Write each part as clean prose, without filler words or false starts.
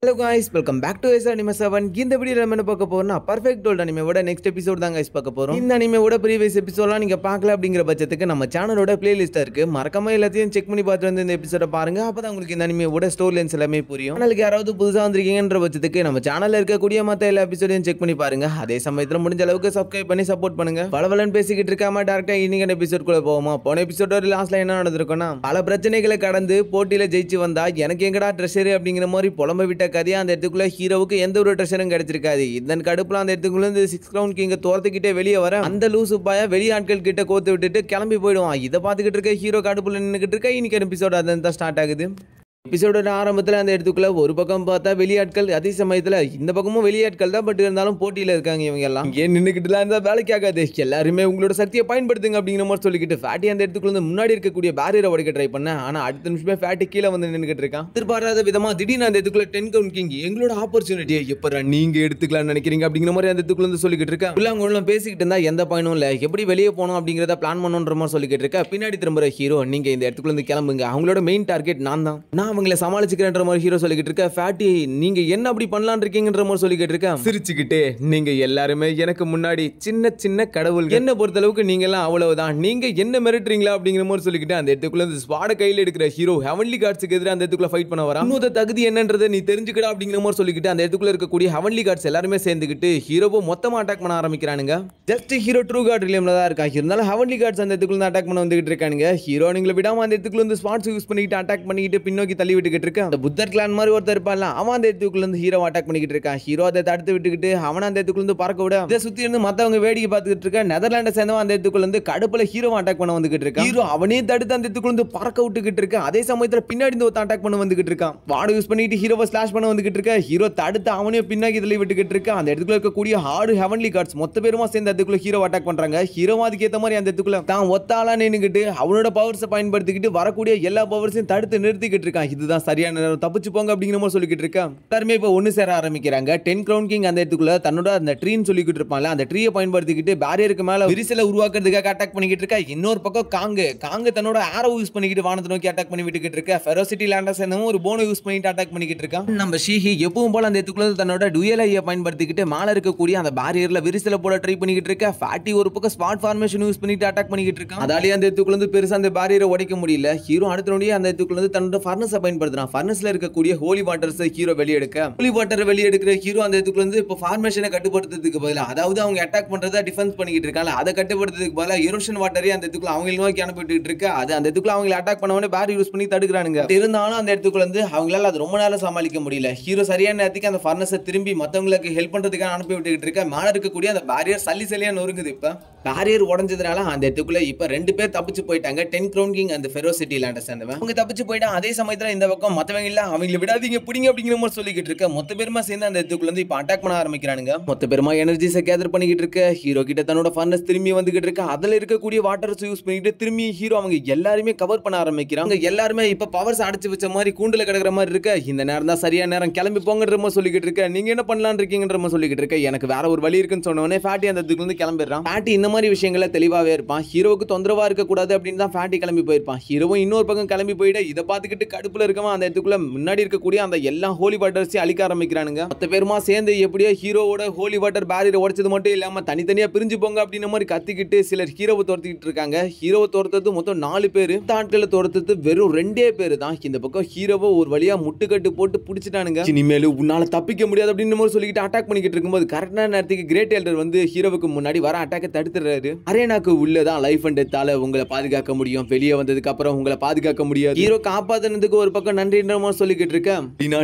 Hello guys, welcome back to Anime 7. இந்த வீடியோல நம்ம என்ன பார்க்க போறோம்னா Perfect World அனிமேவோட நெக்ஸ்ட் எபிசோட் தான் guys பார்க்க போறோம். இந்த அனிமேவோட ப்ரீவியஸ் எபிசோட்லாம் நீங்க பார்க்கல அப்படிங்கிற பட்சத்துக்கு நம்ம சேனலோட பிளேலிஸ்ட்ல இருக்கு. மறக்காம எல்லாத்தையும் செக் பண்ணி பார்த்து வந்து இந்த எபிசோட பாருங்க. அப்பதான் உங்களுக்கு இந்த அனிமேவோட ஸ்டோரி லைன்ஸ் எல்லாமே புரியும். சேனலுக்கு யாராவது புதுசா வந்திருக்கீங்கன்ற பட்சத்துக்கு நம்ம சேனல்ல இருக்கக்கூடிய மத்த எல்லா எபிசோடையும் செக் பண்ணி பாருங்க. அதே சமயத்துல முடிஞ்ச அளவுக்கு சப்ஸ்கிரைப் பண்ணி சப்போர்ட் பண்ணுங்க. பலவலன் பேசிக்கிட்டு இருக்காம டைரக்டா இன்னைக்கு எபிசோட் குள்ள போவோமா? போன எபிசோடோட லாஸ்ட்ல என்ன நடந்திருக்கும்னா பல பிரச்சனைகளை கடந்து போட்டியில ஜெயிச்சு வந்தா எனக்கு எங்கடா ட்ரெஷர் அப்படிங்கிற மாதிரி புலம்ப விட்ட கதையா அந்த இடத்துக்குள்ள ஹீரோவுக்கு எந்த ஒரு ட்ரெஷரும் கிடைச்சிருக்காது. இதன் கடுப்புல அந்த இடத்துக்குள்ள இருந்து 6 ரவுண்ட் கிங்க தோர்த்துக்கிட்டே வெளியே வர அந்த லூசு பாயா வெளி ஆட்கள் கிட்ட கோத்து விட்டுட்டு கிளம்பி போயிடுவான். இதை பார்த்துக்கிட்டு இருக்க ஹீரோ கடுப்புல நின்றுக்கிட்டு இருக்க இன்னைக்கு எபிசோட் அதான் தான் ஸ்டார்ட் ஆகுது. எபிசோட ஆரம்பத்தில் அந்த இடத்துக்குள்ள ஒரு பக்கம் பார்த்தா வெளியாட்கள், அதே சமயத்தில் இந்த பக்கமும் வெளியாட்கள் தான், பட் இருந்தாலும் போட்டியில் இருக்காங்க. இவங்க எல்லாம் ஏன் நின்றுக்கிட்டுலாம் இருந்தால் வேலைக்கு ஆகாது, எல்லாருமே உங்களோட சக்தியை பயன்படுத்துங்க அப்படிங்கிற மாதிரி சொல்லிக்கிட்டு ஃபேட்டி அந்த இடத்துக்குள்ள முன்னாடி இருக்கக்கூடிய பேரியரை உடைக்க ட்ரை பண்ண. ஆனால் அடுத்த நிமிஷமே ஃபேட்டி கீழே வந்து நின்றுக்கிட்டு இருக்கான். எதிர்பாராத விதமா திடீர்னு அந்த இடத்துக்குள்ள 10 கவுண்ட் கிங் எங்களோட ஆப்பர்ச்சுனிட்டியை எப்போ நீங்க எடுத்துக்கலாம்னு நினைக்கிறீங்க அப்படிங்கிற மாதிரி அந்த இடத்துக்குள்ள வந்து சொல்லிக்கிட்டு இருக்கா. அவங்க பேசிக்கிட்டு இருந்தா எந்த பயனும் இல்லை, எப்படி வெளியே போகணும் அப்படிங்கிறத பிளான் பண்ணணுன்ற மாதிரி சொல்லிக்கிட்டு இருக்கா. பின்னாடி திரும்புற ஹீரோ நீங்க இந்த இடத்துக்குள்ள இருந்து கிளம்புங்க, அவங்களோட மெயின் டார்கெட் நான் தான், நான் அவங்களை சமாளிச்சுக்கிறேன்ற மாதிரி ஹீரோ சொல்லிக்கிட்டு இருக்க. ஃபேட்டி நீங்க என்ன அப்படி பண்ணலாம்னு இருக்கீங்கன்ற மாதிரி சொல்லிக்கிட்டு இருக்க. சிரிச்சுக்கிட்டே நீங்க எல்லாருமே எனக்கு முன்னாடி சின்ன சின்ன கடவுள், என்ன பொறுத்த அளவுக்கு நீங்க எல்லாம் அவ்வளவுதான், நீங்க என்ன மிரட்டுறீங்களா அப்படிங்கிற மாதிரி சொல்லிக்கிட்டு அந்த இடத்துக்குள்ள ஸ்வாட கையில் எடுக்கிற ஹீரோ ஹெவன்லி கார்ட்ஸ்க்கு எதிராக அந்த இடத்துக்குள்ள ஃபைட் பண்ண வரா. இன்னொரு தகுதி என்னன்றதை நீ தெரிஞ்சுக்கடா அப்படிங்கிற மாதிரி சொல்லிக்கிட்டு அந்த இடத்துக்குள்ள இருக்கக்கூடிய ஹெவன்லி கார்ட்ஸ் எல்லாருமே சேர்ந்துக்கிட்டு ஹீரோவை மொத்தமா அட்டாக் பண்ண ஆரம்பிக்கிறானுங்க. ஜஸ்ட் ஹீரோ ட்ரூ கார்ட் ரிலேம்ல தான் இருக்கா, இருந்தாலும் ஹெவன்லி கார்ட்ஸ் அந்த இடத்துக்குள்ள அட்டாக் பண்ண வந்துகிட்டு இருக்கானுங்க. ஹீரோ நீங்களை விடாம அந்த இடத்துக்குள்ள வந்து ஸ்பாட்ஸ் யூஸ் பண்ணிக்கிட்டு அட்டாக் பண்ணிக்கிட்டு பின்னோக்கி தள்ளி விட்டுக்கிட்டு இருக்க. புத்தர் கிளான் மாதிரி ஒருத்தர் இருப்பான்ல, அவன் அந்த இடத்துக்குள்ள இருந்து ஹீரோ அட்டாக் பண்ணிக்கிட்டு இருக்கான். ஹீரோ அதை தடுத்து விட்டுக்கிட்டு அவன் அந்த இடத்துக்குள்ள இருந்து பறக்க விட இதை சுத்தி இருந்து மத்தவங்க வேடிக்கை பார்த்துக்கிட்டு இருக்க. நெதர்லாண்டை சேர்ந்தவன் அந்த இடத்துக்குள்ள இருந்து கடுப்புல ஹீரோ அட்டாக் பண்ண வந்துகிட்டு இருக்கான். ஹீரோ அவனே தடுத்து அந்த இடத்துக்குள்ள இருந்து பறக்க விட்டுக்கிட்டு இருக்க. அதே சமயத்துல பின்னாடி இருந்து ஒருத்தன் அட்டாக் பண்ண வந்துகிட்டு இருக்கான். வாடு யூஸ் பண்ணிட்டு ஹீரோவை ஸ்லாஷ் பண்ண வந்துகிட்டு இருக்க. ஹீரோ தடுத்து அவனே பின்னாடி தள்ளி விட்டுக்கிட்டு இருக்க. அந்த இடத்துக்குள்ள இருக்கக்கூடிய 6 ஹெவன்லி கார்ட்ஸ் மொத்த பேருமா சேர்ந்து அதுக்குள்ள ஹீரோ அட்டாக் பண்றாங்க. ஹீரோ அதுக்கு ஏத்த மாதிரி அந்த இடத்துக்குள்ள தான் ஒத்தாளா நின்னுக்கிட்டு அவனோட பவர்ஸை பயன்படுத்திக்கிட்டு வரக்கூடிய எல்லா பவர்ஸையும் தடுத்து நிறுத்திக்கிட்டு இருக்கான். இதுதான் சரியான நேரம், தப்பிச்சு போங்க அப்படிங்கிற மாதிரி சொல்லிக்கிட்டு இருக்கா. எல்லாருமே இப்ப ஒன்னு சேர ஆரம்பிக்கிறாங்க. 10 கிரவுண்ட் கிங் அந்த இடத்துக்குள்ள தன்னோட அந்த ட்ரீன்னு சொல்லிக்கிட்டு இருப்பான்ல, அந்த ட்ரீயை பயன்படுத்திக்கிட்டு பேரியருக்கு மேல விரிசலை உருவாக்குறதுக்காக அட்டாக் பண்ணிக்கிட்டு இருக்கா. இன்னொரு பக்கம் காங்கு தன்னோட ஆரோ யூஸ் பண்ணிக்கிட்டு வானத்தை நோக்கி அட்டாக் பண்ணி விட்டுக்கிட்டு இருக்கா. ஃபெரோசிட்டி லேண்டர்ஸ் என்னமோ ஒரு போனை யூஸ் பண்ணிட்டு அட்டாக் பண்ணிக்கிட்டு இருக்கான். நம்ம ஷீஹி எப்பவும் போல அந்த இடத்துக்குள்ள தன்னோட டுயல் ஐயை பயன்படுத்திக்கிட்டு மேல இருக்கக்கூடிய அந்த பேரியர்ல விரிசலை போட ட்ரை பண்ணிக்கிட்டு இருக்கா. ஃபேட்டி ஒரு பக்கம் ஸ்பாட் ஃபார்மேஷன் யூஸ் பண்ணிட்டு அட்டாக் பண்ணிக்கிட்டு இருக்கான். அதாலே அந்த இடத்துக்குள்ள இருந்து பெருசா அந்த பேரியரை உடைக்க முடியல. ஹீரோ அடுத்த நொடியே அந்த இடத்துக்குள்ள இருந்து தன்னோட ஃபர்னஸை பயன்படுத்துறான். ஃபர்னஸ்ல இருக்கக்கூடிய ஹோலி வாட்டர்ஸ் ஹீரோ வெளியெடுக்க, ஹோலி வாட்டர் வெளியெடுக்கிற ஹீரோ அந்த இடத்துக்குள்ள இருந்து இப்போ ஃபார்மேஷனை கட்டுப்படுத்துறதுக்கு பதிலா, அதாவது அவங்க அட்டாக் பண்றதா டிஃபென்ஸ் பண்ணிக்கிட்டு இருக்காங்க, அதை கட்டுப்படுத்துறதுக்கு பதிலா எரோஷன் வாட்டரே அந்த இடத்துக்குள்ள அவங்க நோக்கி அனுப்பிட்டு இருக்க. அது அந்த இடத்துக்குள்ள அவங்க அட்டாக் பண்ணவனே பேரி யூஸ் பண்ணி தடுக்கிறானுங்க. இருந்தாலும் அந்த இடத்துக்குள்ள இருந்து அவங்களால அது ரொம்ப நேரம் சமாளிக்க முடியல. ஹீரோ சரியான நேரத்துக்கு அந்த ஃபர்னஸை திரும்பி மத்தவங்களுக்கு ஹெல்ப் பண்றதுக்காக அனுப்பி விட்டுக்கிட்டு இருக்க. மேல இருக்கக்கூடிய அந்த பேரியர் சல்லியா நொறுங்குது. இப்ப பேரியர் உடஞ்சதுனால அந்த இடத்துக்குள்ள இப்ப 2 பேர் தப்பிச்சு போயிட்டாங்க. 10 கிரவுண்ட் கிங் அந்த ஃபெரோசிட்டி லேண்டை சேர்ந்தவன் அவங்க தப்பிச்சு போயிட்டான். அதே சமயத்துல இந்த பக்கம் மத்தவங்க இல்ல அவங்களை விடாதீங்க பிடிங்க அப்படிங்கிற மாதிரி சொல்லிக்கிட்டு இருக்க. மொத்த பேருமா சேர்ந்து அந்த இடத்துக்குள்ள இருந்து இப்ப அட்டாக் பண்ண ஆரம்பிக்கிறானுங்க. மொத்த பேருமா எனர்ஜிஸை கேதர் பண்ணிக்கிட்டு இருக்க. ஹீரோ கிட்ட தன்னோட ஃபர்னஸ் திரும்பி வந்துகிட்டு இருக்க. அதுல இருக்கக்கூடிய வாட்டர்ஸ் யூஸ் பண்ணிட்டு திரும்பி ஹீரோ அவங்க எல்லாருமே கவர் பண்ண ஆரம்பிக்கிறாங்க. எல்லாருமே இப்ப பவர்ஸ் அடைச்சு வச்ச மாதிரி கூண்டுல கிடக்குற மாதிரி இருக்க. இந்த நேரம் தான் சரியான நேரம், கிளம்பி போங்கன்ற மாதிரி சொல்லிக்கிட்டு இருக்க. நீங்க என்ன பண்ணலாம்னு இருக்கீங்கன்ற மாதிரி சொல்லிக்கிட்டு இருக்க. எனக்கு வேற ஒரு வழி இருக்குன்னு சொன்னவனே ஃபேட்டி அந்த இடத்துக்குள்ள இருந்து கிளம்பிடுறான். ஃபேட்டி இந்த மாதிரி விஷயங்களை தெளிவாவே இருப்பான். ஹீரோவுக்கு தொந்தரவா இருக்க கூடாது அப்படின்னு தான் ஃபேட்டி கிளம்பி போயிருப்பான். ஹீரோவும் இன்னொரு பக்கம் கிளம்பி போயிட்டு இதை பார்த்துக்கிட்டு கடுப்புல இருக்கவன் அந்த இடத்துக்குள்ள முன்னாடி இருக்கக்கூடிய அந்த எல்லா ஹோலி வாட்டர்ஸையும் அழிக்க ஆரம்பிக்கிறானுங்க. மொத்த பேருமா சேர்ந்து எப்படியோ ஹீரோவோட ஹோலி வாட்டர் பேரியர் உடைச்சது மட்டும் இல்லாம தனித்தனியா பிரிஞ்சு போங்க அப்படின்ற மாதிரி கத்திக்கிட்டு சிலர் ஹீரோவை துரத்திக்கிட்டு இருக்காங்க. ஹீரோவை துரத்துறது மொத்தம் 4 பேரு, ஆட்களை துரத்துறது வெறும் 2 பேரு தான். இந்த பக்கம் ஹீரோவை ஒரு வழியா முட்டுக்கட்டு போட்டு பிடிச்சிட்டானுங்க. இனிமேலும் உன்னால தப்பிக்க முடியாது அப்படின்னு மாதிரி சொல்லிக்கிட்டு அட்டாக் பண்ணிக்கிட்டு இருக்கும்போது கரெக்டான நேரத்துக்கு கிரேட் எல்டர் வந்து ஹீரோவுக்கு முன்னாடி வர அட்டாக்கை தடுத்துறாரு. அரேனாக்கு உள்ளதான் லைஃப் அண்ட் டெத்தால உங்களை பாதுகாக்க முடியும், வெளியே வந்ததுக்கு அப்புறம் உங்களை பாதுகாக்க முடியாது. ஹீரோ காப்பாத்தினதுக்கு ஒரு பக்கம் நன்றின்ற மாதிரி சொல்லிக்கிட்டு இருக்க.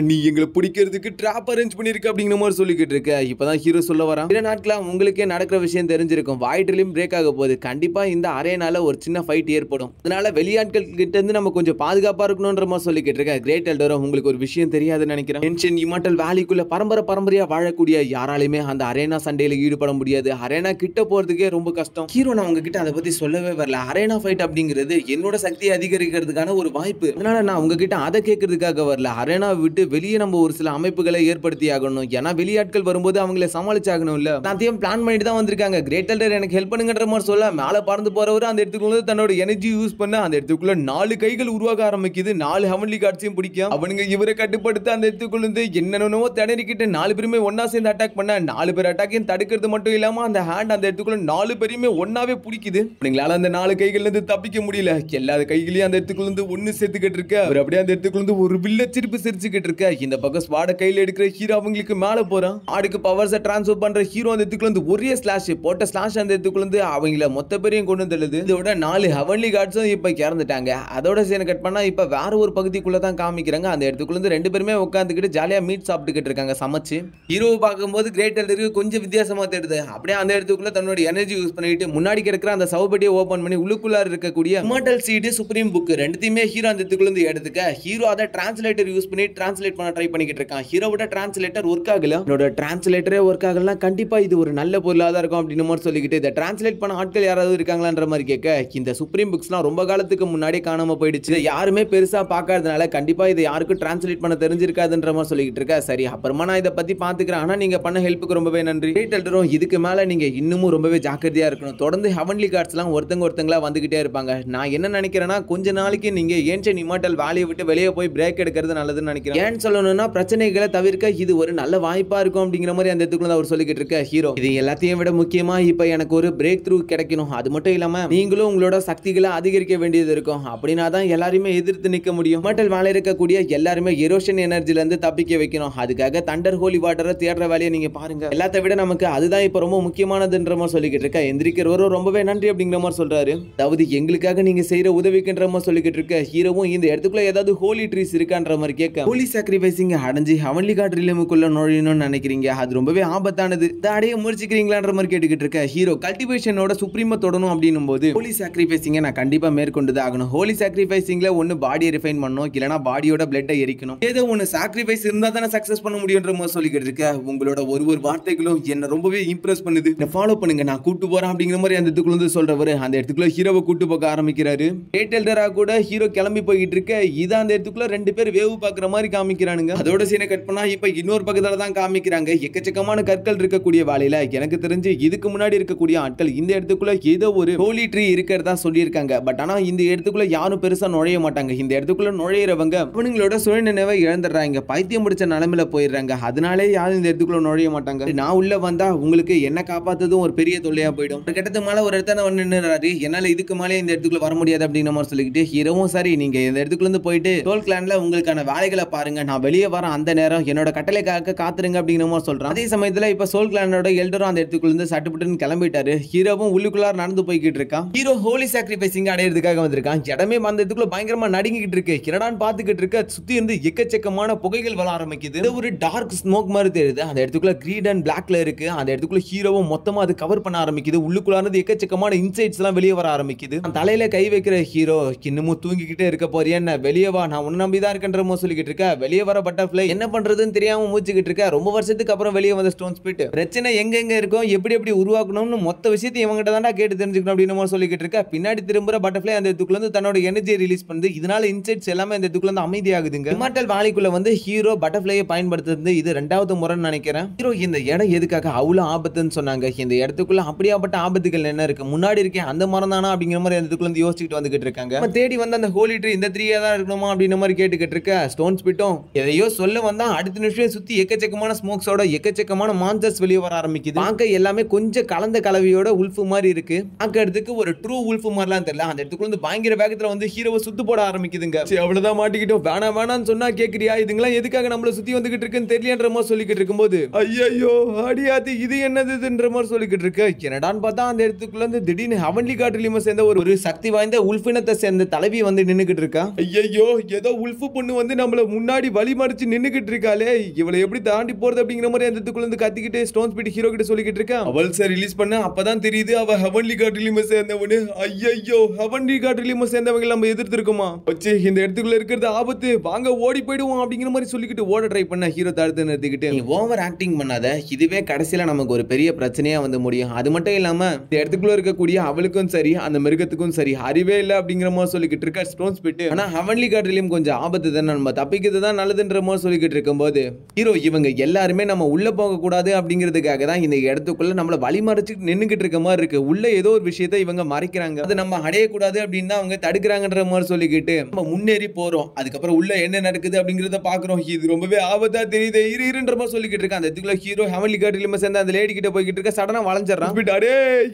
நீ எங்களை பிடிக்கிறதுக்கு ட்ராப் அரேஞ்ச் பண்ணிருக்க அப்படிங்கிற மாதிரி சொல்லிக்கிட்டு இருக்க. இப்பதான் ஹீரோ சொல்ல வரான். சில நாட்களா உங்களுக்கே நடக்கிற விஷயம் தெரிஞ்சிருக்கும், வாய்ட்லயும் பிரேக் ஆக போகுது. கண்டிப்பா இந்த அரேனால ஒரு சின்ன ஃபைட் ஏற்படும், அதனால வெளியாட்கள் கிட்ட இருந்து நம்ம கொஞ்சம் பாதுகாப்பா இருக்கணும்ன்ற மாதிரி சொல்லிக்கிட்டு இருக்க. கிரேட் எல்டரும் உங்களுக்கு ஒரு விஷயம் தெரியாதுன்னு நினைக்கிறேன், ஏன்ஷியன்ட் இம்மர்டல் வேலிக்குள்ள பரம்பரையா வாழக்கூடிய யாராலுமே அந்த அரேனா சண்டையில ஈடுபட முடியாது. அரேனா கிட்ட போறதுக்கே ரொம்ப கஷ்டம். ஹீரோ நான் உங்ககிட்ட அதை பத்தி சொல்லவே வரல. அரேனா ஃபைட் அப்படிங்கிறது என்னோட சக்தியை அதிகரிக்கிறதுக்கான ஒரு வாய்ப்பு, அதனால நான் உங்ககிட்ட கிட்ட அதை கேட்கறதுக்காக வரல, அரேனா விட்டு வெளியே நம்ம ஒரு சில அமைப்புகளை ஏற்படுத்தி ஆகணும். ஏன்னா வெளியாட்கள் வரும்போது அவங்கள சமாளிச்சாகணும் இல்ல. எல்லாத்தையும் பிளான் பண்ணிட்டு தான் வந்திருக்காங்க. கிரேட் எல்டர் எனக்கு ஹெல்ப் பண்ணுங்கன்ற மாதிரி சொல்ல மேல பறந்து போறவர் அந்த இடத்துக்குள்ள தன்னோட எனர்ஜி யூஸ் பண்ண அந்த இடத்துக்குள்ள 4 கைகள் உருவாக ஆரம்பிக்குது. 4 ஹெவன்லி கார்ட்ஸையும் பிடிக்கும். அவனுங்க இவரை கட்டுப்படுத்த அந்த இடத்துக்குள்ள இருந்து என்னென்னவோ திணறிக்கிட்டு 4 பேருமே ஒன்னா சேர்ந்து அட்டாக் பண்ண 4 பேர் அட்டாக்கையும் தடுக்கிறது மட்டும் இல்லாம அந்த ஹேண்ட் அந்த இடத்துக்குள்ள 4 பேரையுமே ஒன்னாவே பிடிக்குது. அவங்களால அந்த 4 கைகள்ல இருந்து தப்பிக்க முடியல. எல்லா கைகளையும் அந்த இடத்துக்குள்ள இருந்து ஒன்னு சேர்த்துக்கிட்டு இருக்க. அவர் அப்படியே அந்த இடத்துக்குள்ள இருந்து ஒரு வில்ல சிரிப்பு சிரிச்சுக்கிட்டு இருக்க. இந்த பக்கம் ஸ்வாட கையில எடுக்கிற ஹீரோ அவங்களுக்கு மேல போறான். ஆடுக்கு பவர்ஸை டிரான்ஸ்ஃபர் பண்ற ஹீரோ அந்த இடத்துக்குள்ள இருந்து ஒரே ஸ்லாஷ் போட்ட ஸ்லாஷ் அந்த இடத்துக்குள்ள இருந்து அவங்கள மொத்த பேரையும் கொண்டு வந்துடுது. இதோட 4 ஹெவன்லி கார்ட்ஸும் இப்ப இறந்துட்டாங்க. அதோட சீனை கட் பண்ணா இப்ப வேற ஒரு பகுதிக்குள்ள தான் காமிக்கிறாங்க. அந்த இடத்துக்குள்ள இருந்து 2 பேருமே உட்காந்துக்கிட்டு ஜாலியா மீட் சாப்பிட்டுக்கிட்டு இருக்காங்க சமைச்சு. ஹீரோவை பார்க்கும்போது கிரேட் எல்டருக்கு கொஞ்சம் வித்தியாசமா தெரியுது. அப்படியே அந்த இடத்துக்குள்ள தன்னோட எனர்ஜி யூஸ் பண்ணிட்டு முன்னாடி இருக்கிற அந்த சவுபடியை ஓபன் பண்ணி உள்ளுக்குள்ள இருக்கக்கூடிய இம்மோர்டல் சீடு சுப்ரீம் புக் ரெண்டுத்தையுமே ஹீரோ அந்த இடத்துக்குள்ள இருந்து எடுத்துக்க ஹீரோ அதை டிரான்ஸ்லேட்டர் யூஸ் பண்ணி டிரான்ஸ்லேட் பண்ண ட்ரை பண்ணிக்கிட்டு இருக்கான். ஹீரோவோட டிரான்ஸ்லேட்டர் ஒர்க் ஆகல. என்னோட டிரான்ஸ்லேட்டரே ஒர்க் ஆகலாம், கண்டிப்பா இது ஒரு நல்ல பொருளா தான் இருக்கும் அப்படின்னு மாதிரி சொல்லிக்கிட்டு இதை டிரான்ஸ்லேட் பண்ண ஆட்கள் யாராவது இருக்காங்களான்ற மாதிரி கேட்க இந்த சுப்ரீம் புக்ஸ்லாம் ரொம்ப காலத்துக்கு முன்னாடி காணாம போயிடுச்சு. இதை யாருமே பெருசா பார்க்காதனால கண்டிப்பா இதை யாருக்கும் டிரான்ஸ்லேட் பண்ண தெரிஞ்சிருக்காதுன்ற மாதிரி சொல்லிக்கிட்டு இருக்க. சரி அப்புறமா நான் இதை பத்தி பாத்துக்கிறேன், ஆனா நீங்க பண்ண ஹெல்ப்புக்கு ரொம்பவே நன்றி. கிரேட் எல்டரும் இதுக்கு மேல நீங்க இன்னமும் ரொம்பவே ஜாக்கிரதையா இருக்கணும். தொடர்ந்து ஹெவன்லி கார்ட்ஸ் எல்லாம் ஒருத்தங்களா வந்துகிட்டே இருப்பாங்க. நான் என்ன நினைக்கிறேன்னா கொஞ்ச நாளைக்கு நீங்க ஏன்ஷியன்ட் இம்மோர்டல் வேலையை விட்டு வெளியே போய் பிரேக் எடுக்கிறது நல்லதுன்னு நினைக்கிறேன். ஏன் சொல்லணும்னா பிரச்சனைகளை தவிர்க்க இது ஒரு நல்ல வாய்ப்பா இருக்கும் அப்படிங்கிற மாதிரி அந்த இடத்துக்குள்ள அவர் சொல்லிக்கிட்டு இருக்க ஹீரோ. இது எல்லாத்தையும் விட முக்கியமா இப்ப எனக்கு ஒரு பிரேக் த்ரூ கிடைக்கணும். அது மட்டும் இல்லாம நீங்களும் உங்களோட சக்திகளை அதிகரிக்க வேண்டியது இருக்கும். அப்படின்னா தான் எல்லாருமே எதிர்த்து நிக்க முடியும். இம்மோர்டல் வேலை இருக்கக்கூடிய எல்லாருமே எரோஷன் எனர்ஜில இருந்து தப்பிக்க வைக்கணும். அதுக்காக தண்டர் ஹோலி வாட்டரை தேடுற வேலையை நீங்க பாருங்க. எல்லாத்தை விட நமக்கு அதுதான் இப்ப ரொம்ப முக்கியமானதுன்ற மாதிரி சொல்லிக்கிட்டு இருக்க. எந்திரிக்கிறவரும் ரொம்பவே நன்றி அப்படிங்கிற மாதிரி சொல்றாரு. அதாவது எங்களுக்காக நீங்க செய்யற உதவிக்குன்ற மாதிரி சொல்லிக்கிட்டு இருக்க ஹீரோவும் இந்த இடத்துக்குள்ள ஏதாவது ஹோலி ட்ரீஸ் இருக்கான்ற மாதிரி கேட்க ஹோலி சாக்ரிஃபைசிங் அடைஞ்சு ஹெவன்லி கார்ட் ரிலேமுக்குள்ள நுழையணும்னு நினைக்கிறீங்க, அது ரொம்பவே ஆபத்தானது, அடைய முயற்சிக்கிறீங்களான்ற மாதிரி கேட்டுக்கிட்டு இருக்க ஹீரோ. கல்டிவேஷனோட சுப்ரீமா தொடணும் அப்படின்னும் போது ஹோலி சாக்ரிஃபைசிங்கை நான் கண்டிப்பா மேற்கொண்டு ஆகணும். ஹோலி சாக்ரிஃபைசிங்ல ஒன்னு பாடியை ரிஃபைன் பண்ணணும், இல்லனா பாடியோட பிளட்டை எரிக்கணும். ஏதோ ஒன்னு சாக்ரிஃபைஸ் இருந்தா தானே சக்சஸ் பண்ண முடியும்ன்ற மாதிரி சொல்லிக்கிட்டு இருக்க. உங்களோட ஒரு வார்த்தைகளும் என்ன ரொம்பவே இம்ப்ரெஸ் பண்ணுது. ஃபாலோ பண்ணுங்க, நான் கூட்டு போறேன் அப்படிங்கிற மாதிரி அந்த இடத்துக்குள்ள இருந்து சொல்றவரு அந்த இடத்துக்குள்ள ஹீரோவை கூட்டு போக ஆரம்பிக்கிறாரு. கிரேட் எல்டரா கூட ஹீரோ கிளம்பி போயிட்டு இருக்க. இதான் அந்த இடத்துக்குள்ள 2 பேர் வேவு பாக்குற மாதிரி காமிக்கிறானுங்க. அதோட சீனை கட் பண்ணா இப்ப இன்னொரு பக்கத்துல தான் காமிக்கிறாங்க. எக்கச்சக்கமான கற்கள் இருக்கக்கூடிய வேலையில எனக்கு தெரிஞ்சு இதுக்கு முன்னாடி இருக்கக்கூடிய ஆட்கள் இந்த இடத்துக்குள்ள ஏதோ ஒரு ஹோலி ட்ரீ இருக்கிறதா சொல்லியிருக்காங்க. பட் ஆனா இந்த இடத்துக்குள்ள யாரும் பெருசா நுழைய மாட்டாங்க. இந்த இடத்துக்குள்ள நுழையிறவங்க அவங்களோட சுயநினைவை இழந்துடுறாங்க, பைத்தியம் முடிச்ச நிலைமையில போயிடுறாங்க. அதனாலே யாரும் இந்த இடத்துக்குள்ள நுழைய மாட்டாங்க. நான் உள்ள வந்தா உங்களுக்கு என்ன காப்பாத்ததும் ஒரு பெரிய தொல்லையா போயிடும். ஒரு கட்டத்துக்கு மேல ஒரு இடத்துல நின்னுறாரு. என்னால இதுக்கு மேலே இந்த இடத்துக்குள்ள வர முடியாது அப்படின்னு மாதிரி சொல்லிக்கிட்டு ஹீரோவும் சரி நீங்க இந்த இடத்துக்குள்ள இருந்து போயிட்டு சோல் கிளான்ல உங்களுக்கான வேலைகளை பாருங்க, நான் வெளியே வர அந்த நேரம் என்னோட கட்டளைக்காக காத்துருங்க அப்படிங்கிற மாதிரி சொல்றான். அதே சமயத்துல இப்ப சோல் கிளானோட எல்டரும் அந்த இடத்துக்குள்ள இருந்து சட்டுப்பட்டுன்னு கிளம்பிட்டாரு. ஹீரோவும் உள்ளுக்குள்ளார நடந்து போய்கிட்டு இருக்கான். ஹீரோ ஹோலி சாக்ரிஃபைசிங் அடையிறதுக்காக வந்திருக்கான். இடமே அந்த இடத்துக்குள்ள பயங்கரமா நடுங்கிட்டு இருக்கு. கிரடான் பாத்துக்கிட்டு இருக்க. சுத்தி இருந்து எக்கச்சக்கமான புகைகள் வர ஆரம்பிக்குது. ஒரு டார்க் ஸ்மோக் மாதிரி தெரியுது. அந்த இடத்துக்குள்ள கிரீட் அண்ட் பிளாக்ல இருக்கு. அந்த இடத்துக்குள்ள ஹீரோவும் மொத்தமா அது கவர் பண்ண ஆரம்பிக்குது. உள்ளுக்குள்ளானது எக்கச்சக்கமான இன்சைட்ஸ் எல்லாம் வெளியே வர ஆரம்பிக்குது. தலையில கை வைக்கிற ஹீரோ இன்னமும் தூங்கிக்கிட்டே இருக்க போறியா என்ன, வெளியே வா, நான் உன்ன நம்பிதான் இருக்கன்ற சொல்லிக்கிட்டு இருக்க. வெளியே வர பட்டர்ஃப்ளை என்ன பண்றதுன்னு தெரியாம மூச்சுக்கிட்டு இருக்க. ரொம்ப வருஷத்துக்கு அப்புறம் வெளியே வந்த ஸ்டோன் ஸ்பிட் பிரச்சனை எங்க இருக்கும், எப்படி உருவாக்கணும்னு மொத்த விஷயத்தையும் இவங்கிட்ட தான் கேட்டு தெரிஞ்சுக்கணும் அப்படின்னு சொல்லிக்கிட்டு இருக்க. பின்னாடி திரும்புற பட்டர்ஃப்ளை அந்த இடத்துக்குள்ள இருந்து தன்னோட எனர்ஜியை ரிலீஸ் பண்ணுது. இதனால இன்சைட்ஸ் எல்லாமே அந்த இடத்துக்குள்ள இருந்து அமைதியாகுதுங்க. இம்மோர்டல் வேலைக்குள்ள வந்து ஹீரோ பட்டர்ஃப்ளையை பயன்படுத்துறது இது 2வது முறைன்னு நினைக்கிறேன். ஹீரோ இந்த இடம் எதுக்காக அவ்வளவு ஆபத்துன்னு சொன்னாங்க. இந்த இடத்துக்குள்ள அப்படியாப்பட்ட ஆபத்துகள் என்ன இருக்கு, முன்னாடி இருக்கேன் அந்த மரம் தானா அப்படிங்கிற மாதிரி அந்த இடத்துக்குள்ள இருந்து யோசிச்சுட்டு வந்துகிட்டு இருக்காங்க. தேடி வந்து அந்த ஹோலி ட்ரீ இந்த 3 தான் இருக்கணுமா அப்படிங்கிற மாதிரி கேட்டுக்கிட்டு இருக்க. ஸ்டோன் ஸ்பிட்டும் எதையோ சொல்ல வந்தா அடுத்த நிமிஷம் சுத்தி எக்கச்சக்கமான ஸ்மோக்ஸோட எக்கச்சக்கமான மான்ஸ்டர்ஸ் வெளியே வர ஆரம்பிக்குது. பார்க்க எல்லாமே கொஞ்சம் கலந்த கலவையோட உல்ஃப் மாதிரி இருக்கு. பார்க்கிறதுக்கு ஒரு ட்ரூ உல்ஃப் மாதிரிலாம் தெரியல. அந்த இடத்துக்குள்ள வந்து பயங்கர வேகத்துல வந்து ஹீரோவை சுத்து போட ஆரம்பிக்குதுங்க. அவ்வளவுதான் மாட்டிக்கிட்டோம். வேணான்னு சொன்னா கேக்குறியா, இதுங்களாம் எதுக்காக நம்மள சுத்தி வந்துகிட்டு இருக்குன்னு தெரியலன்ற மாதிரி சொல்லிக்கிட்டு இருக்கும்போது ஐயோ அடியாத்தி இது என்னதுன்ற மாதிரி சொல்லிக்கிட்டு இருக்கு. என்னடான்னு பார்த்தா அந்த இடத்துக்குள்ள இருந்து திடீர்னு ஹெவன்லி கார்ட் ரிலீமை சேர்ந்த ஒரு சக்தி வாய்ந்த உல்ஃபினத்தை சேர்ந்த தலைவி வந்து நின்னுகிட்டு இருக்கா. ஐயோ ஏதோ உல்ஃப் பொண்ணு வந்து நம்மள முன்னாடி வழி மறிச்சு நின்னுகிட்டு இருக்காளே, இவளை எப்படி தாண்டி போறது அப்படிங்கிற மாதிரி அந்த இடத்துக்குள்ள இருந்து கத்திக்கிட்டு ஸ்டோன் ஸ்பீட் ஹீரோ கிட்ட சொல்லிக்கிட்டு இருக்கா. அவள்ஸை ரிலீஸ் பண்ண அப்பதான் தெரியுது அவ ஹெவன்லி கார்ட் ரிலீமை சேர்ந்தவனு. ஐயோ ஹெவன்லி கார்ட் ரிலீமை சேர்ந்தவங்க நம்ம எதிர்த்து இருக்குமா வச்சு இந்த இடத்துக்குள்ள இருக்கிறது ஆபத்து, வாங்க ஓடி போயிடுவோம் அப்படிங்கிற மாதிரி சொல்லிக்கிட்டு ஓட ட்ரை பண்ண ஹீரோ தடுத்து நிறுத்திக்கிட்டு நீ ஓவர் ஆக்டிங் பண்ணாத, இதுவே கடைசியில நமக்கு ஒரு பெரிய பிரச்சனையா வந்து முடியும். அது மட்டும் இல்லாம இந்த இடத்துக்குள்ள இருக்கக்கூடிய அவளுக்கும் சரி அந்த மிருகத்துக்கும் சரி அறிவே இல்லை அப்படிங்கிற மாதிரி சொல்லிக்கிட்டு இருக்க ஸ்டோன் ஸ்பிட். ஆனா ஹெவன்லி கார்ட்லயும் கொஞ்சம் ஆபத்து தானே, நம்ம தப்பிக்கிறது தான் நல்லதுன்ற மாதிரி சொல்லிக்கிட்டு இருக்கும்போது ஹீரோ இவங்க எல்லாருமே நம்ம உள்ள போக கூடாது அப்படிங்கிறதுக்காக தான் இந்த இடத்துக்குள்ள நம்மள வழிமறைச்சு நின்னுகிட்டு இருக்க மாதிரி இருக்கு. உள்ள ஏதோ ஒரு விஷயத்தை இவங்க மறைக்கிறாங்க, அது நம்ம அடையக்கூடாது அப்படின்னு அவங்க தடுக்கிறாங்கன்ற மாதிரி சொல்லிக்கிட்டு நம்ம முன்னேறி போறோம். அதுக்கப்புறம் உள்ள என்ன நடக்குது அப்படிங்கறத பாக்குறோம். இது ரொம்பவே ஆபத்தா தெரியுது, இருன்ற மாதிரி சொல்லிக்கிட்டு இருக்கான். அந்த இடத்துக்குள்ள ஹீரோ ஹெவன்லி கார்ட்லயும் சேர்ந்து அந்த லேடி கிட்ட போய்கிட்டு இருக்க, சடனா வளைஞ்சிடறான். அடே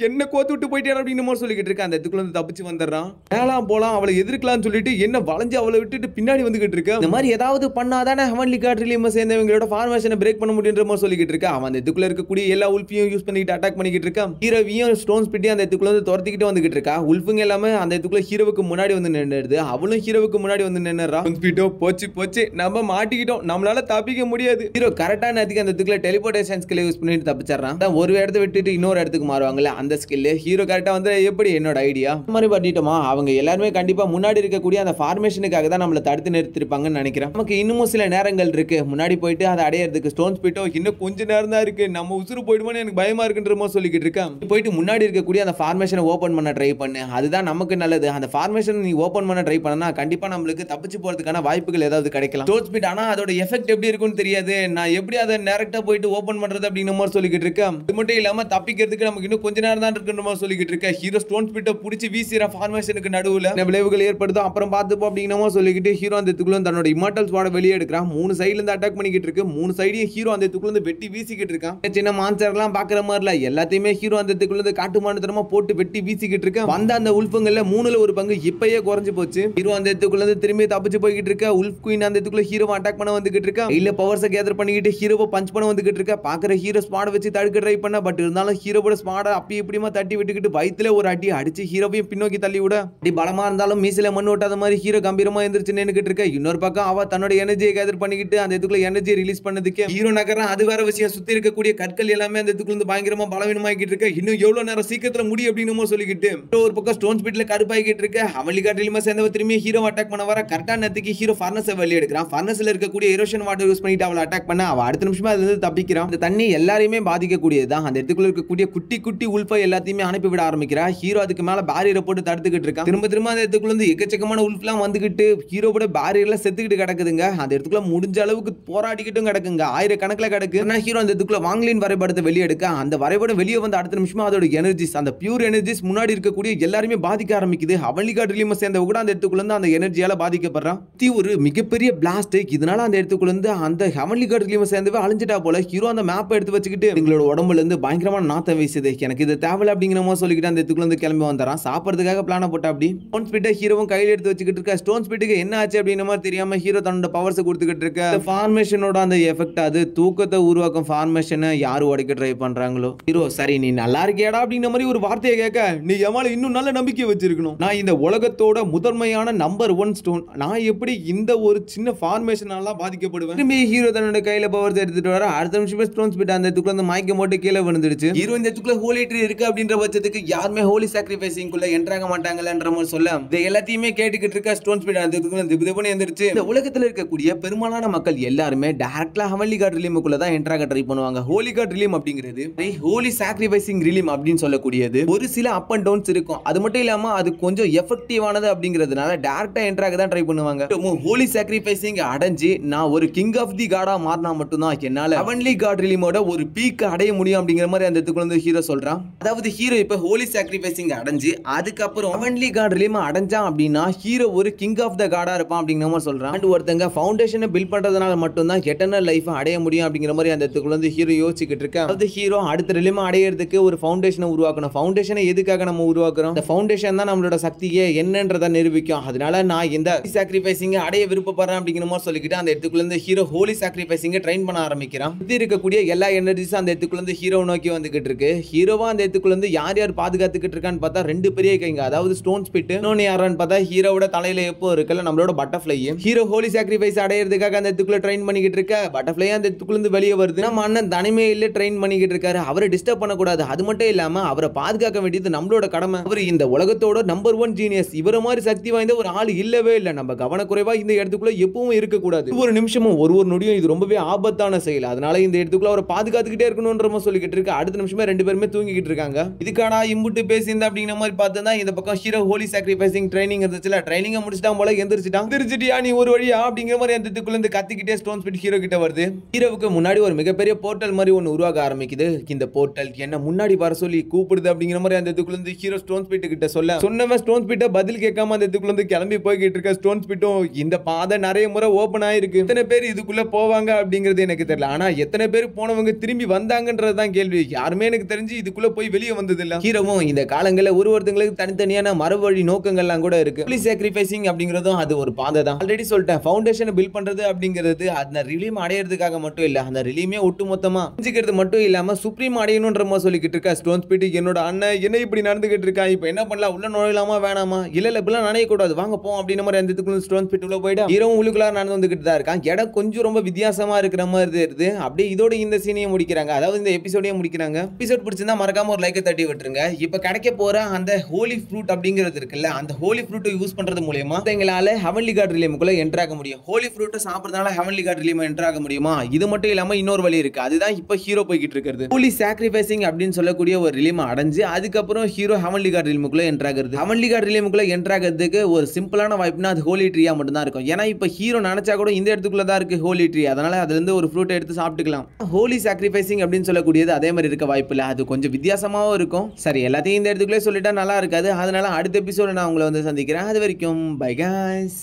என்ன கோத்து விட்டு போயிட்டே அப்படின்னு மாதிரி சொல்லிக்கிட்டு இருக்கான். அந்த இடத்துக்குள்ள வந்து தப்பிச்சு வந்துடுறான். மேலாம் போலாம் அவளை எதிர்க்கலாம்னு சொல்லிட்டு என்ன வளைஞ்சு அவளை விட்டுட்டு பின்னாடி வந்துகிட்டு இருக்க. இந்த மாதிரி ஏதாவது பண்ணாதானே ஹெவன்லி கார்ட்லயும் சேர்ந்தவங்களோட ஃபார்மேஷனை பிரேக் பண்ண முடியுன்ற மாதிரி சொல்லிக்கிட்டு இருக்கா. அவன் அந்த இடத்துக்குள்ள இருக்கக்கூடிய எல்லா உல்ஃபையும் யூஸ் பண்ணிட்டு அட்டாக் பண்ணிக்கிட்டு இருக்கான். ஹீரோவையும் ஸ்டோன்ஸ் பிட்டி அந்த இடத்துக்குள்ள வந்து துரத்திக்கிட்டு வந்துகிட்டு இருக்கா. உல்ஃபுங்க எல்லாமே அந்த இடத்துக்குள்ள ஹீரோவுக்கு முன்னாடி வந்து நின்னுடுது. அவளும் ஹீரோவுக்கு முன்னாடி வந்து நின்னுறா. ஸ்பீடோ போச்சு போச்சு, நம்ம மாட்டிக்கிட்டோம், நம்மளால தப்பிக்க முடியாது. ஹீரோ கரெக்டா நேரத்துக்கு அந்த இடத்துக்குள்ள டெலிபோர்டேஷன் ஸ்கில் யூஸ் பண்ணிட்டு தப்பிச்சிடறான். ஒரு இடத்தை விட்டுட்டு இன்னொரு இடத்துக்கு மாறுவாங்கல்ல, அந்த ஸ்கில் ஹீரோ கரெக்டா வந்து எப்படி என்னோட ஐடியா இந்த மாதிரி பண்ணிட்டோமா, அவங்க எல்லாருமே கண்டிப்பா முன்னாடி இருக்கக்கூடிய அந்த ஃபார்மேஷனுக்காக தான் நம்மள தடுத்து நிறுத்திருப்பாங்கன்னு நினைக்கிறேன். நமக்கு இன்னமும் சில நேரங்கள் இருக்கு, முன்னாடி போயிட்டு அதை அடையிறதுக்கு ஸ்டோன் ஸ்பீட்டோ இன்னும் கொஞ்ச நேரம் தான் இருக்கு, நம்ம உசுறு போயிடுமோன்னு எனக்கு பயமா இருக்குன்ற மாதிரி சொல்லிக்கிட்டு இருக்கேன். போயிட்டு முன்னாடி இருக்கக்கூடிய அந்த ஃபார்மேஷனை ஓபன் பண்ண ட்ரை பண்ணு, அதுதான் நமக்கு நல்லது. அந்த ஃபார்மேஷன் நீ ஓபன் பண்ண ட்ரை பண்ணா கண்டிப்பா நம்மளுக்கு தப்பிச்சு போறதுக்கான வாய்ப்புகள் ஏதாவது கிடைக்கலாம். ஸ்டோன் ஸ்பீட் ஆனா அதோட எஃபெக்ட் எப்படி இருக்கும்னு தெரியாது, நான் எப்படி அதை டைரக்டா போயிட்டு ஓபன் பண்றது அப்படின்னு மாதிரி சொல்லிக்கிட்டு இருக்கேன். இது மட்டும் இல்லாம தப்பிக்கிறதுக்கு நமக்கு இன்னும் கொஞ்ச நேரம் தான் இருக்குன்ற மாதிரி சொல்லிக்கிட்டு இருக்கேன். ஹீரோ ஸ்டோன் ஸ்பீட்டை பிடிச்சி வீசிற ஃபார்மேஷனுக்கு நடுவுல விளைவுகள் ஏற்படுத்தும், அப்புறம் பார்த்துப்போம் அப்படிங்கிற சொல்லிக்கிட்டு ஹீரோ அந்த இடத்துக்குள்ள தன்னோட இமார்டல்ஸ் வாட வெளியே எடுக்கிறான். 3 சைடுல இருந்து அட்டாக் பண்ணிக்கிட்டு இருக்கு. 3 சைடையும் ஹீரோ அந்த இடத்துக்குள்ள இருந்து வெட்டி வீசிக்கிட்டு இருக்கான். சின்ன மான்ஸ்டர் எல்லாம் பாக்குற மாதிரி இல்ல, எல்லாத்தையுமே ஹீரோ அந்த இடத்துக்குள்ள இருந்து காட்டுமானத்தனமா போட்டு வெட்டி வீசிக்கிட்டு இருக்கான். வந்த அந்த உல்ஃபுங்கள்ல 3ல ஒரு பங்கு இப்பயே குறைஞ்சு போச்சு. ஹீரோ அந்த இடத்துக்குள்ள இருந்து திரும்பி தப்பிச்சு போய்கிட்டு இருக்க. உல்ஃப் குயின் அந்த இடத்துக்குள்ள ஹீரோவை அட்டாக் பண்ண வந்துகிட்டு இருக்கா. இல்ல பவர்ஸை கேதர் பண்ணிக்கிட்டு ஹீரோவை பஞ்ச் பண்ண வந்துகிட்டு இருக்கா. பாக்குற ஹீரோ ஸ்பாட் வச்சு தடுக்க ட்ரை பண்ண, பட் இருந்தாலும் ஹீரோவோட ஸ்பாட அப்படி இப்படிமா தட்டி விட்டுக்கிட்டு வயித்துல ஒரு அடி அடிச்சு ஹீரோவையும் பின்னோக்கி தள்ளி விட, அடி பலமா இருந்தாலும் மீசில மண்ணு ஓட்டாத மாதிரி ஹீரோ கம்பீரமா எந்திரிச்சு நின்னுகிட்டு இருக்க. இன்னொரு பக்கம் அவ தன்னோட எனர்ஜியை கேதர் பண்ணிக்கிட்டு அந்த இடத்துக்குள்ள எனர்ஜியை ரிலீஸ் பண்ணதுக்கு ஹீரோ நகரம். அது வேற விஷயம், சுத்தி இருக்கக்கூடிய கற்கள் எல்லாமே அந்த இடத்துக்குள்ள இருந்து பயங்கரமா பலவீனமாக்கிட்டு இருக்க. இன்னும் எவ்வளவு நேரம் சீக்கிரத்துல முடியும் அப்படின்னு சொல்லிக்கிட்டு ஒரு பக்கம் ஸ்டோன் ஸ்பீட்ல கடுப்பாகிட்டு இருக்க. அவளி காட்டிலுமே சேர்ந்தவ திரும்பி ஹீரோ அட்டாக் பண்ண வர கரெக்டா நேரத்துக்கு ஹீரோ ஃபர்னஸை வெளியே எடுக்கிறான். ஃபர்னஸ்ல இருக்கக்கூடிய எரோஷன் வாட்டர் யூஸ் பண்ணிட்டு அவளை அட்டாக் பண்ண அவ அடுத்த நிமிஷமா அதுல இருந்து தப்பிக்கிறான். அந்த தண்ணி எல்லாரையுமே பாதிக்கக்கூடியதுதான். அந்த இடத்துக்குள்ள இருக்கக்கூடிய குட்டி குட்டி உல்ஃபை எல்லாத்தையுமே அனுப்பி விட ஆரம்பிக்கிறா. ஹீரோ அதுக்கு மேல பேரியரை போட்டு தடுத்துக்கிட்டு இருக்கான். திரும்ப திரும்ப அந்த இடத்துக்குள்ள இருந்து எக்கச்சக்கமான உல்ஃப்லாம் வந்துகிட்டு ஹீரோவோட பேரியர்ல செத்துக்கிட்டு கிடக்குதுங்க. அந்த இடத்துக்குள்ள முடிஞ்ச அளவுக்கு போராடிக்கிட்டும் கிடக்குங்க, ஆயிரக்கணக்கில் கிடக்கு. ஹீரோ அந்த இடத்துக்குள்ள வாங்லின் வரைபடத்தை வெளியே எடுக்க அந்த வரைபடம் வெளியே வந்து அடுத்த நிமிஷமா அதோட எனர்ஜிஸ், அந்த பியூர் எனர்ஜிஸ் முன்னாடி இருக்கக்கூடிய எல்லாருமே பாதிக்க ஆரம்பிக்குது. அவளி காட்டிலுமே சேர்ந்த கூட அந்த இடத்துக்குள்ள இருந்து அந்த எனர்ஜியால பாதிக்கப்படுறான். ஒரு மிகப்பெரிய பிளாஸ்ட், இதனால அந்த இடத்துக்குள்ள இருந்து அந்த ஹெவன்லி காட்டிலுமே சேர்ந்தவே அழிஞ்சிட்டா போல. ஹீரோ அந்த மேப்பை எடுத்து வச்சுக்கிட்டு எங்களோட உடம்புல இருந்து பயங்கரமான நாத்தம் வீசுது, எனக்கு இது தேவையில்ல அப்படிங்கிற மாதிரி சொல்லிக்கிட்டு அந்த இடத்துக்குள்ள இருந்து கிளம்பி வந்துறான். சாப்பிடுறதுக்காக பிளான போட்டா அப்படி ஸ்டோன் ஸ்பீட்டை ஹீரோவும் கையில் எடுத்து வச்சுக்கிட்டு இருக்க. ஸ்டோன் ஸ்பீட்டுக்கு என்ன ஆச்சு அப்படிங்கிற மாதிரி தெரியாம ஹீரோ தன்னோட பவர்ஸ் கொடுத்துக்கிட்டு இருக்க. ஃபார்மேஷனோட அந்த எஃபெக்ட், அது தூக்கத்தை உருவாக்கும் ஃபார்மேஷனை யாரு உடைக்க ட்ரை பண்றாங்களோ. ஹீரோ சரி நீ நல்லா இருக்கியாடா அப்படிங்கிற மாதிரி ஒரு வார்த்தையை கேட்க, நீ எமால இன்னும் நல்ல நம்பிக்கை வச்சிருக்கணும், நான் இந்த உலகத்தோட முதன்மையான நம்பர் 1 ஸ்டோன், நான் எப்படி இந்த ஒரு சின்ன ஃபார்மேஷனால பாதிக்கப்படுவேன். திரும்பி ஹீரோ தன்னோட கையில பவர்ஸ் எடுத்துட்டு வர அடுத்த நிமிஷமே ஸ்டோன் ஸ்பீட் அந்த இடத்துக்குள்ள வந்து மயக்க போட்டு கீழே விழுந்துடுச்சு. ஹீரோ இந்த இடத்துக்குள்ள ஹோலி ட்ரீ இருக்கு அப்படின்ற பட்சத்துக்கு யாருமே ஹோலி சாக்ரிஃபைசிங் குள்ள என்ட்ராக மாட்டாங்கன்ற மாதிரி சொல்ல இது எல்லாத்தையுமே கேட்டுக்கிட்டு இருக்க. ஸ்டோன் ஸ்பீட் அந்த இடத்துக்குள்ள திபுதிபுன்னு எந்திரிச்சு இந்த உலகத்துல இருக்கக்கூடிய பெரும்பாலான மக்கள் எல்லாருமே டைரக்டா ஹெவன்லி காட் ரிலீமுக்குள்ள தான் என்ட்ராக ட்ரை பண்ணுவாங்க. ஹோலி காட் ரிலீம் அப்படிங்கிறது ஹோலி சாக்ரிஃபைசிங் ரிலீம் அப்படின்னு சொல்லக்கூடியது. ஒரு சில அப் அண்ட் டவுன்ஸ் இருக்கும், அது மட்டும் இல்லாம அது கொஞ்சம் எஃபெக்டிவானது அப்படிங்கிறதுனால டைரக்டா என்ட்ராக தான் ட்ரை பண்ணுவாங்க. ஹோலி சாக்ரிஃபைசிங் அடைஞ்சு நான் ஒரு கிங் ஆஃப் தி காடா மாறினா மட்டும்தான் என்னால ஹெவன்லி காட் ரிலீமோட ஒரு பீக் அடைய முடியும் அப்படிங்கிற மாதிரி அந்த இடத்துக்குள்ள வந்து ஹீரோ சொல்றான். அதாவது ஹீரோ இப்ப ஹோலி சாக்ரிஃபைசிங் அடைஞ்சு அதுக்கப்புறம் ஹெவன்லி காட் ரிலீம் அடைஞ்சான் அப்படின்னா ஹீரோ ஒரு கிங் ஆஃப் த காடா இருப்பான் அப்படிங்கிற மாதிரி சொல்றான். அண்ட் ஒருத்தங்க ஃபவுண்டேஷனை பில்ட் பண்றதுனால மட்டும்தான் எட்டர்னல் லைஃப் அடைய முடியும் அப்படிங்கிற மாதிரி அந்த இடத்துக்குள்ள வந்து ஹீரோ யோசிச்சுக்கிட்டு இருக்கான். அதாவது ஹீரோ அடுத்த ரிலீம் அடையிறதுக்கு ஒரு ஃபவுண்டேஷனை உருவாக்கணும். ஃபவுண்டேஷனை எதுக்காக நம்ம உருவாக்குறோம்? இந்த ஃபவுண்டேஷன் தான் நம்மளோட சக்தியை என்னன்றதை நிரூபிக்கும். அதனால நான் இந்த சாக்ரிஃபைசிங் அடைய விருப்பப்படுறேன் அப்படிங்கிற மாதிரி சொல்லிக்கிட்டு அந்த இடத்துக்குள்ள இருந்து ஹீரோ ஹோலி சாக்ரிஃபைசிங் ட்ரெயின் பண்ண ஆரம்பிக்கிறான். இது இருக்கக்கூடிய எல்லா எனர்ஜிஸும் அந்த இடத்துக்குள்ள இருந்து ஹீரோ நோக்கி வந்துகிட்டு இருக்கு. ஹீரோவா அந்த இடத்துக்குள்ள இருந்து யார் யார் பாதுகாத்துக்கிட்டு இருக்கான்னு பார்த்தா 2 பெரிய கைங்க, அதாவது ஸ்டோன் ஸ்பிட், இன்னொன்னு யாரான்னு பார்த்தா ஹீரோவோட தலையில எப்போ இருக்கல நம்மளோட பட்டர்ஃப்ளை. ஹீரோ ஹோலி சாக்ரிஃபைஸ் அடையிறதுக்காக அந்த இடத்துக்குள்ள ட்ரெயின் பண்ணிக்கிட்டு இருக்க. பட்டர்ஃப்ளை அந்த இடத்துக்குள்ள இருந்து வெளியே வருது. நம்ம அண்ணன் தனிமையில ட்ரெயின் பண்ணிக்கிட்டு இருக்காரு, அவரை டிஸ்டர்ப் பண்ணக்கூடாது. அது மட்டும் இல்லாம அவரை பாதுகாக்க வேண்டியது நம்மளோட கடமை. அவர் இந்த உலகத்தோட நம்பர் 1 ஜீனியஸ், இவர மாதிரி சக்தி வாய்ந்த ஒரு ஆள் இல்லவே இல்லை. நம்ம கவனக்குறைவா இந்த இடத்துக்குள்ள எப்பவும் இருக்கக்கூடாது. ஒரு நிமிஷமும் ஒரு நொடியும் இது ரொம்பவே ஆபத்தான செயல். அதனால இந்த இடத்துக்குள்ள அவரை பாதுகாத்துக்கிட்டே இருக்கணும்ன்ற மாதிரி சொல்லிக்கிட்டு இருக்கு. அடுத்த நிமிஷமே 2 பேருமே தூங்கிக்கிட்டு இருக்காங்க. இதுக்காடா இம்புட்டு பேசியிருந்தா அப்படிங்கிற மாதிரி பார்த்தா இந்த பக்கம் ஹீரோ ஹோலி சாக்ரிஃபைசிங் ட்ரைனிங் இருந்துச்சுல, ட்ரைனிங்கை முடிச்சிட்டான் போல. போல எந்திரிச்சிட்டியா நீ ஒரு வழியா அப்படிங்கிற மாதிரி அந்த இதுக்குள்ள இருந்து கத்திக்கிட்டே ஸ்டோன் ஸ்பிட் ஹீரோ கிட்ட வருது. ஹீரோவுக்கு முன்னாடி ஒரு மிகப்பெரிய போர்ட்டல் மாதிரி ஒன்னு உருவாக ஆரம்பிக்குது. இந்த போர்ட்டல் என்ன முன்னாடி வர சொல்லி கூப்பிடுது அப்படிங்கிற மாதிரி அந்த இதுக்குள்ள இருந்து ஹீரோ ஸ்டோன் ஸ்பிட் கிட்ட சொன்னவன் ஸ்டோன் ஸ்பிட்ட பதில் கேட்காம அந்த இதுக்குள்ள இருந்து கிளம்பி போய்கிட்டு இருக்க. ஸ்டோன் ஸ்பிட்டும் இந்த பாதை நிறைய முறை ஓபன் ஆயிருக்கு, எத்தனை பேர் இதுக்குள்ள போவாங்க அப்படிங்கிறது எனக்கு தெரியல, ஆனா எத்தனை பேர் போனவங்க திரும்பி வந்தாங்கன்றதுதான் கேள்வி. யாருமே எனக்கு தெரிஞ்சு இதுக்குள்ள போய் வெளியே வந்தது இல்ல. ஹீரோவும் இந்த காலங்களில் ஒருத்தங்களுக்கு தனித்தனியான மறுவழி நோக்கங்கள்லாம் கூட இருக்கு. ஹோலி சாக்ரிஃபைசிங் அப்படிங்கிறதும் அது ஒரு பாதை தான். ஆல்ரெடி சொல்லிட்டேன், ஃபவுண்டேஷனை பில்ட் பண்றது அப்படிங்கிறது அந்த ரிலீம் அடையிறதுக்காக மட்டும் இல்ல, அந்த ரிலீமே ஒட்டுமொத்தமா செஞ்சுக்கிறது மட்டும் இல்லாம சுப்ரீம் அடையணும்ன்ற மாதிரி சொல்லிக்கிட்டு இருக்கா. ஸ்டோன் ஸ்பிட் என்னோட அண்ணன் என்ன இப்படி நடந்துகிட்டு இருக்கான், இப்போ என்ன பண்ணலாம், உள்ள நுழையலாமா வேணாமா, இல்ல இப்பெல்லாம் நினைய கூடாது, வாங்க போ அப்படின்ற மாதிரி அந்த இதுக்குள்ள ஸ்டோன் ஸ்பிட் உள்ள போயிட்டா. ஹீரோவும் உள்ளுக்குள்ள நடந்து வந்துகிட்டு தான் இருக்கான். இடம் கொஞ்சம் ரொம்ப வித்தியாசமா இருக்கிற மாதிரி இருக்கு. அப்படியே இதோட இந்த சீனையை முடிக்கிறாங்க, அதாவது இந்த எபிசோடையே முடிக்கிறாங்க. எபிசோட் பிடிச்சிருந்தா மறக்காம ஒரு லைக்கை தட்டி விட்டுருங்க. இப்ப கிடைக்க போற அந்த ஹோலி ஃப்ரூட் அப்படிங்கிறது இருக்குல்ல, அந்த ஹோலி ஃப்ரூட்டை யூஸ் பண்றது மூலமா எங்களால ஹெவன்லி காட் ரிலீமுக்குள்ள என்டர் ஆக முடியும். ஹோலி ஃப்ரூட்டை சாப்பிடுறதுனால ஹெவன்லி காட் ரிலீம் என்டர் ஆக முடியுமா? இது மட்டும் இல்லாம இன்னொரு வழி இருக்கு, அதுதான் இப்ப ஹீரோ போய்கிட்டு இருக்கிறது. ஹோலி சாக்ரிஃபைசிங் அப்படின்னு சொல்லக்கூடிய ஒரு ரிலீம் அடைஞ்சு அதுக்கப்புறம் ஹீரோ ஹெவன்லி காட் ரிலீமுக்குள்ள என்டர் ஆகுறது. ஹெவன்லி காட் ரிலீமுக்குள்ள என்டர் ஆகிறதுக்கு ஒரு சிம்பிளான வாய்ப்புனா அது ஹோலி ட்ரீயா மட்டும் தான் இருக்கும். ஏன்னா இப்ப ஹீரோ நினைச்சா கூட இந்த இடத்துக்குள்ள தான் இருக்கு ஹோலி ட்ரீ, அதனால அதுல இருந்து ஒரு ஃப்ரூட்டை எடுத்து சாப்பிட்டுக்கலாம். ஹோலி சாக்ரிஃபைசிங் அப்படின்னு சொல்லக்கூடியது அதே மாதிரி இருக்க வாய்ப்பு இல்ல, அது கொஞ்சம் வித்தியாசமாவும் இருக்கும். சரி, எல்லாத்தையும் இந்த இடத்துக்குள்ளே சொல்லிட்டா நல்லா இருக்காது, அதனால அடுத்த எபிசோட நான் உங்களை வந்து சந்திக்கிறேன். அது வரைக்கும் பை गाइस.